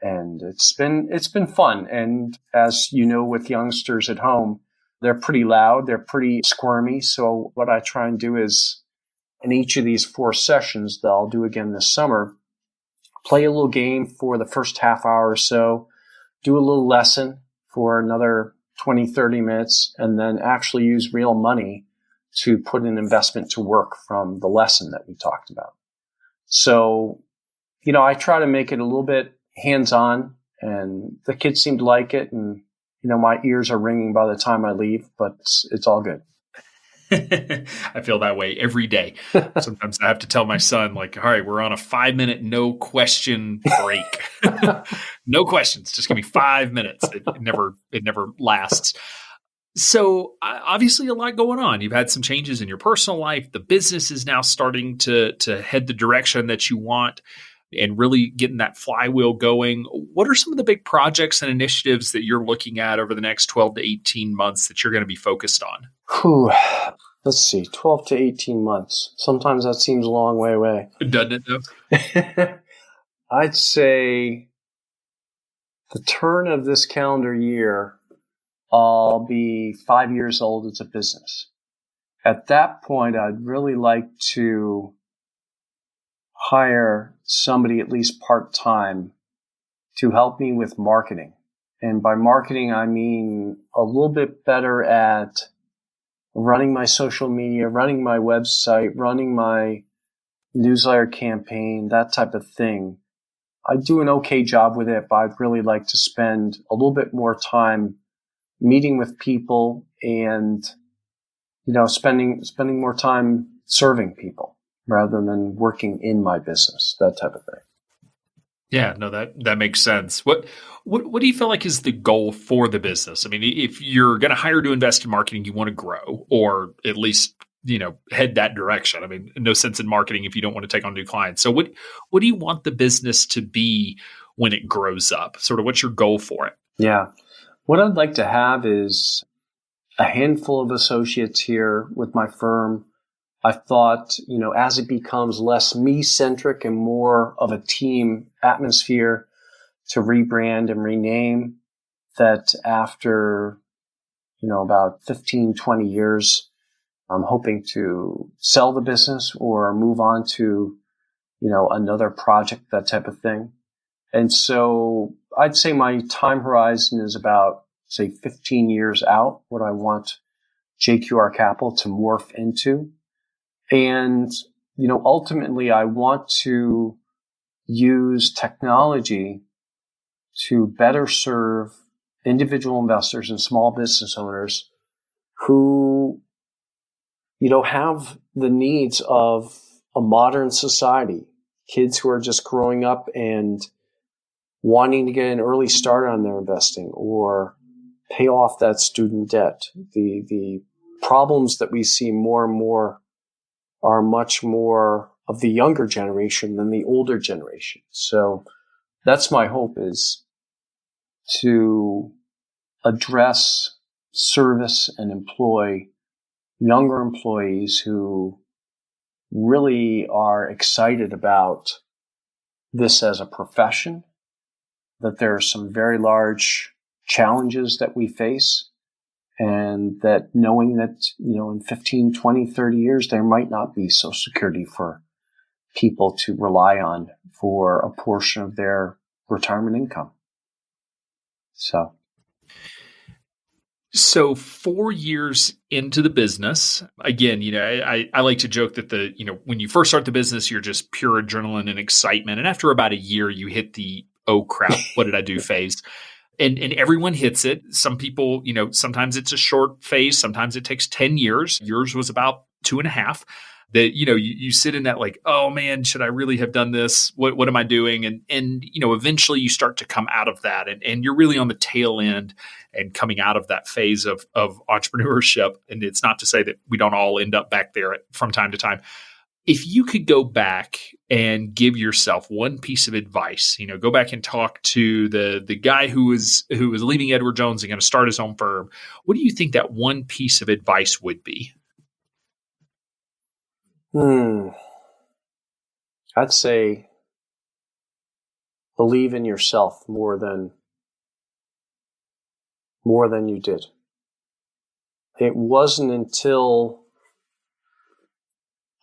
And it's been fun. And as you know, with youngsters at home, they're pretty loud. They're pretty squirmy. So what I try and do is in each of these 4 sessions that I'll do again this summer, play a little game for the first half hour or so, do a little lesson for another 20, 30 minutes, and then actually use real money to put an investment to work from the lesson that we talked about. So, I try to make it a little bit hands-on, and the kids seem to like it. And, my ears are ringing by the time I leave, but it's all good. I feel that way every day. Sometimes I have to tell my son, like, all right, we're on a 5-minute no question break. No questions. Just give me 5 minutes. It never lasts. So obviously a lot going on. You've had some changes in your personal life. The business is now starting to head the direction that you want and really getting that flywheel going. What are some of the big projects and initiatives that you're looking at over the next 12 to 18 months that you're going to be focused on? Let's see, 12 to 18 months. Sometimes that seems a long way away. Doesn't it though? I'd say the turn of this calendar year, I'll be 5 years old as a business. At that point, I'd really like to hire somebody at least part-time to help me with marketing. And by marketing, I mean a little bit better at running my social media, running my website, running my newsletter campaign, that type of thing. I do an okay job with it, but I'd really like to spend a little bit more time meeting with people and, spending more time serving people rather than working in my business, that type of thing. Yeah, no, that makes sense. What do you feel like is the goal for the business? I mean, if you're going to hire to invest in marketing, you want to grow, or at least, head that direction. I mean, no sense in marketing if you don't want to take on new clients. So what do you want the business to be when it grows up? Sort of what's your goal for it? Yeah. What I'd like to have is a handful of associates here with my firm. I've thought, as it becomes less me-centric and more of a team atmosphere, to rebrand and rename, that after, about 15, 20 years, I'm hoping to sell the business or move on to, another project, that type of thing. And so I'd say my time horizon is about, say, 15 years out, what I want JQR Capital to morph into. And, ultimately I want to use technology to better serve individual investors and small business owners who, have the needs of a modern society. Kids who are just growing up and wanting to get an early start on their investing or pay off that student debt. The problems that we see more and more are much more of the younger generation than the older generation. So that's my hope, is to address, service, and employ younger employees who really are excited about this as a profession, that there are some very large challenges that we face, and that knowing that, in 15, 20, 30 years, there might not be Social Security for people to rely on for a portion of their retirement income. So 4 years into the business, again, I like to joke that when you first start the business, you're just pure adrenaline and excitement. And after about a year, you hit the, oh crap, what did I do phase? And everyone hits it. Some people, sometimes it's a short phase. Sometimes it takes 10 years. Yours was about 2.5. That, you sit in that like, oh man, should I really have done this? What am I doing? And eventually you start to come out of that and you're really on the tail end and coming out of that phase of entrepreneurship. And it's not to say that we don't all end up back there from time to time. If you could go back and give yourself one piece of advice, go back and talk to the guy who was leaving Edward Jones and going to start his own firm, what do you think that one piece of advice would be? I'd say believe in yourself more than you did. It wasn't until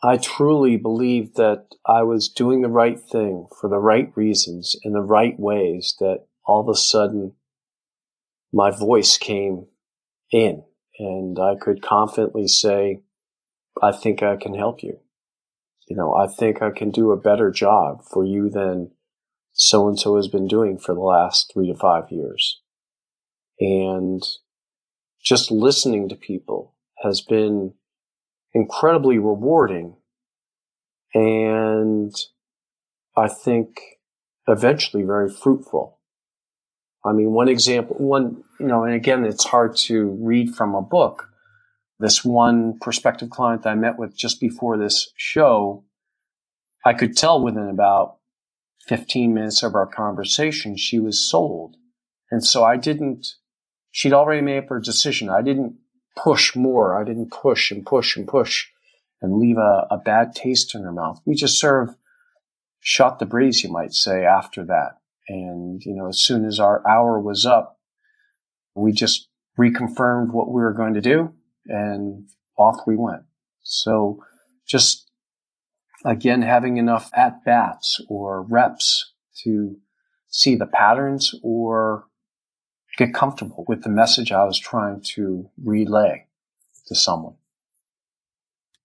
I truly believed that I was doing the right thing for the right reasons in the right ways that all of a sudden my voice came in and I could confidently say, I think I can help you. I think I can do a better job for you than so-and-so has been doing for the last 3 to 5 years. And just listening to people has been incredibly rewarding. And I think eventually very fruitful. I mean, one example, and again, it's hard to read from a book. This one prospective client that I met with just before this show, I could tell within about 15 minutes of our conversation, she was sold. And so she'd already made up her decision. I didn't push more. I didn't push and push and push and leave a bad taste in her mouth. We just sort of shot the breeze, you might say, after that. And, as soon as our hour was up, we just reconfirmed what we were going to do and off we went. So just, again, having enough at-bats or reps to see the patterns or get comfortable with the message I was trying to relay to someone.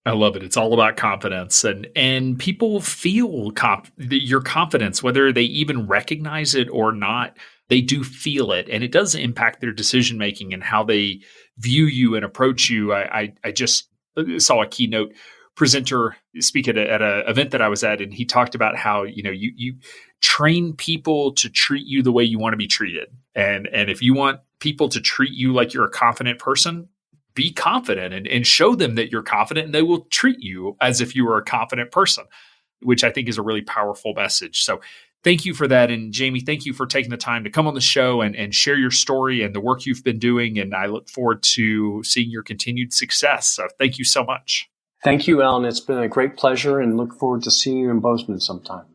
I love it. It's all about confidence, and people feel your confidence, whether they even recognize it or not. They do feel it, and it does impact their decision making and how they view you and approach you. I just saw a keynote presenter speak at a event that I was at, and he talked about how you train people to treat you the way you want to be treated, and if you want people to treat you like you're a confident person, be confident and show them that you're confident, and they will treat you as if you were a confident person, which I think is a really powerful message. So thank you for that. And Jamie, thank you for taking the time to come on the show and share your story and the work you've been doing. And I look forward to seeing your continued success. So thank you so much. Thank you, Alan. It's been a great pleasure and look forward to seeing you in Bozeman sometime.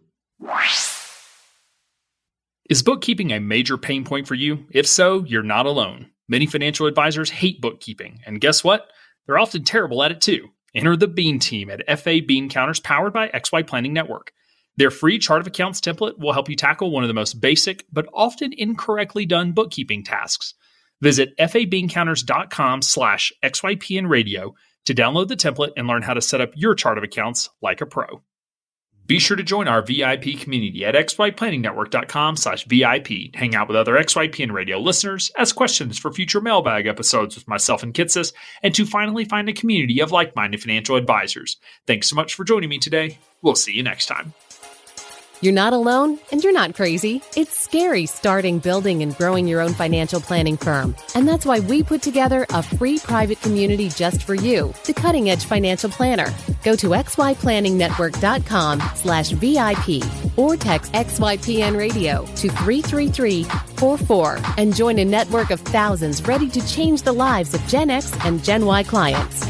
Is bookkeeping a major pain point for you? If so, you're not alone. Many financial advisors hate bookkeeping, and guess what? They're often terrible at it too. Enter the Bean team at FA Bean Counters, powered by XY Planning Network. Their free chart of accounts template will help you tackle one of the most basic but often incorrectly done bookkeeping tasks. Visit fabeancounters.com/XYPN radio to download the template and learn how to set up your chart of accounts like a pro. Be sure to join our VIP community at xyplanningnetwork.com/VIP. Hang out with other XYPN radio listeners, ask questions for future mailbag episodes with myself and Kitsis, and to finally find a community of like-minded financial advisors. Thanks so much for joining me today. We'll see you next time. You're not alone, and you're not crazy. It's scary starting, building, and growing your own financial planning firm. And that's why we put together a free private community just for you, the Cutting Edge Financial Planner. Go to xyplanningnetwork.com/VIP or text XYPN Radio to 33344 and join a network of thousands ready to change the lives of Gen X and Gen Y clients.